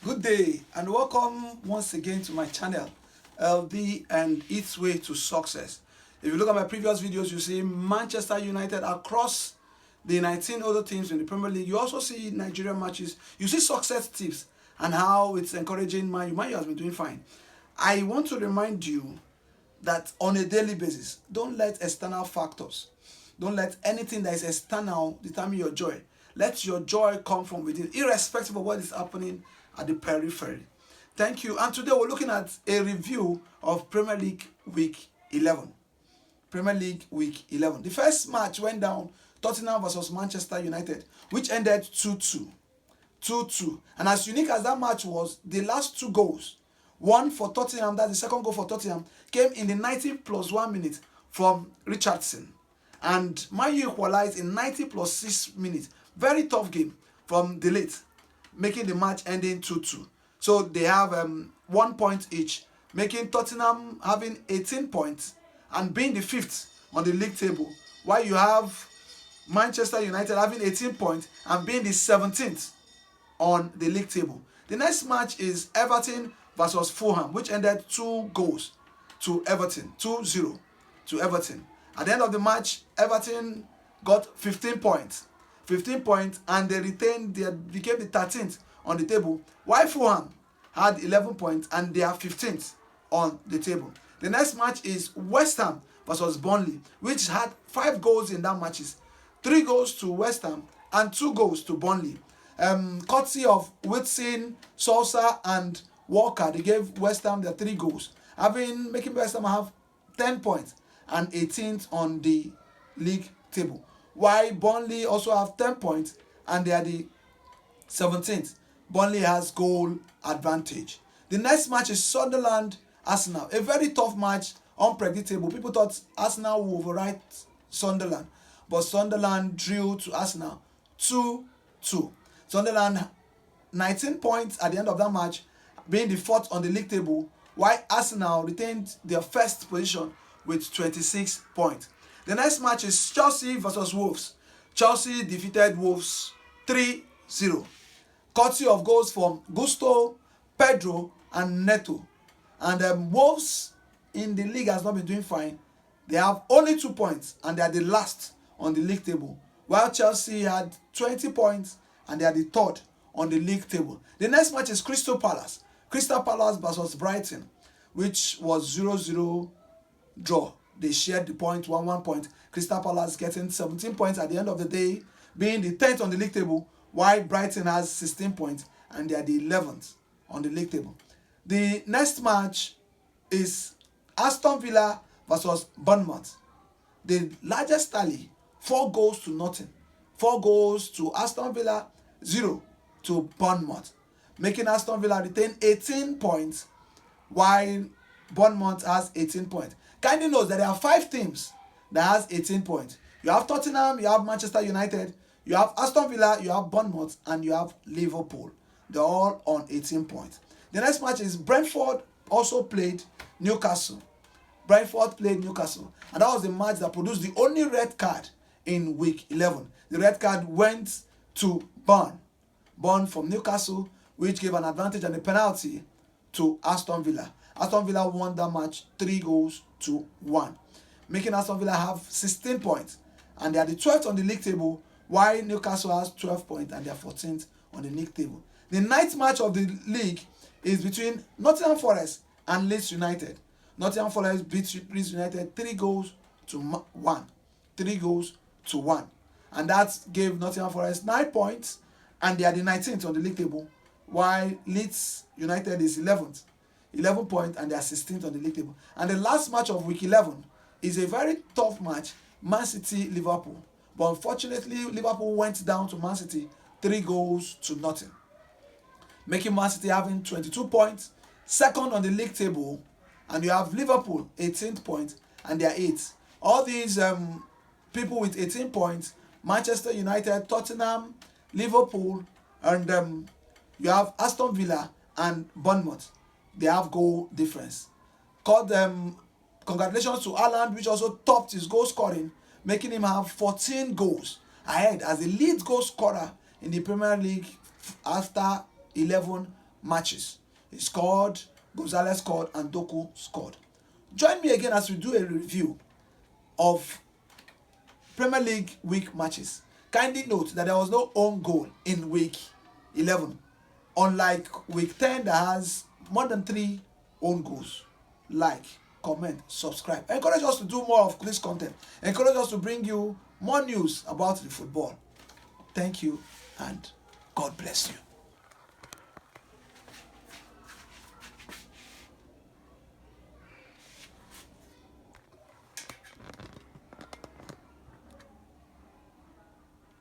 Good day and welcome once again to my channel, LD and its way to success. If you look at my previous videos, you see Manchester United across the 19 other teams in the Premier League. You also see Nigerian matches. You see success tips and how it's encouraging Man U. Man U has been doing fine. I want to remind you that on a daily basis, don't let external factors, don't let anything that is external determine your joy. Let your joy come from within, irrespective of what is happening at the periphery. Thank you. And today we're looking at a review of Premier League Week 11. Premier League Week 11. The first match went down, Tottenham versus Manchester United, which ended 2-2. 2-2. And as unique as that match was, the last two goals, one for Tottenham, that's the second goal for Tottenham, came in the 90 plus 1 minute from Richardson. And Man U equalized in 90 plus 6 minutes. Very tough game from the late, making the match ending 2-2. So they have 1 point each, making Tottenham having 18 points and being the fifth on the league table, while you have Manchester United having 18 points and being the 17th on the league table. The next match is Everton versus Fulham, which ended 2 goals to Everton, 2-0 to Everton. At the end of the match, Everton got 15 points. 15 points, and they became the 13th on the table, while Fulham had 11 points and they are 15th on the table. The next match is West Ham versus Burnley, which had 5 goals in that matches. 3 goals to West Ham and 2 goals to Burnley. Courtesy of Whitson, Sousa and Walker, they gave West Ham their 3 goals, making West Ham have 10 points and 18th on the league table, while Burnley also have 10 points and they are the 17th. Burnley has goal advantage. The next match is Sunderland-Arsenal. A very tough match, unpredictable. People thought Arsenal would override Sunderland, but Sunderland drew to Arsenal 2-2. Sunderland 19 points at the end of that match, being the 4th on the league table, while Arsenal retained their first position with 26 points. The next match is Chelsea versus Wolves. Chelsea defeated Wolves 3-0. Courtesy of goals from Gusto, Pedro and Neto. And Wolves in the league has not been doing fine. They have only 2 points and they are the last on the league table, while Chelsea had 20 points and they are the 3rd on the league table. The next match is Crystal Palace. Crystal Palace versus Brighton, which was 0-0 draw. They shared the point, 1 point. Crystal Palace getting 17 points at the end of the day, being the 10th on the league table, while Brighton has 16 points and they are the 11th on the league table. The next match is Aston Villa versus Bournemouth. The largest tally, 4 goals to nothing. 4 goals to Aston Villa, 0 to Bournemouth, making Aston Villa retain 18 points, while Bournemouth has 18 points. Kindly note that there are 5 teams that has 18 points. You have Tottenham, you have Manchester United, you have Aston Villa, you have Bournemouth, and you have Liverpool. They're all on 18 points. The next match is Brentford also played Newcastle. Brentford played Newcastle, and that was the match that produced the only red card in week 11. The red card went to Burn from Newcastle, which gave an advantage and a penalty to Aston Villa. Aston Villa won that match 3-1, making Aston Villa have 16 points and they are the 12th on the league table, while Newcastle has 12 points and they are 14th on the league table. The ninth match of the league is between Nottingham Forest and Leeds United. Nottingham Forest beat Leeds United 3-1. 3-1. And that gave Nottingham Forest 9 points and they are the 19th on the league table, while Leeds United is 11th. 11 points and they are 16th on the league table. And the last match of week 11 is a very tough match, Man City-Liverpool. But unfortunately, Liverpool went down to Man City 3-0, making Man City having 22 points, 2nd on the league table, and you have Liverpool 18 points and they are 8th. All these people with 18 points, Manchester United, Tottenham, Liverpool, and you have Aston Villa and Bournemouth. They have goal difference. Congratulations to Haaland, which also topped his goal scoring, making him have 14 goals ahead as the lead goal scorer in the Premier League after 11 matches. He scored, Gonzalez scored, and Doku scored. Join me again as we do a review of Premier League week matches. Kindly note that there was no own goal in week 11, unlike week 10 that has more than 3 own goals. Like, comment, subscribe. Encourage us to do more of this content. Encourage us to bring you more news about the football. Thank you and God bless you.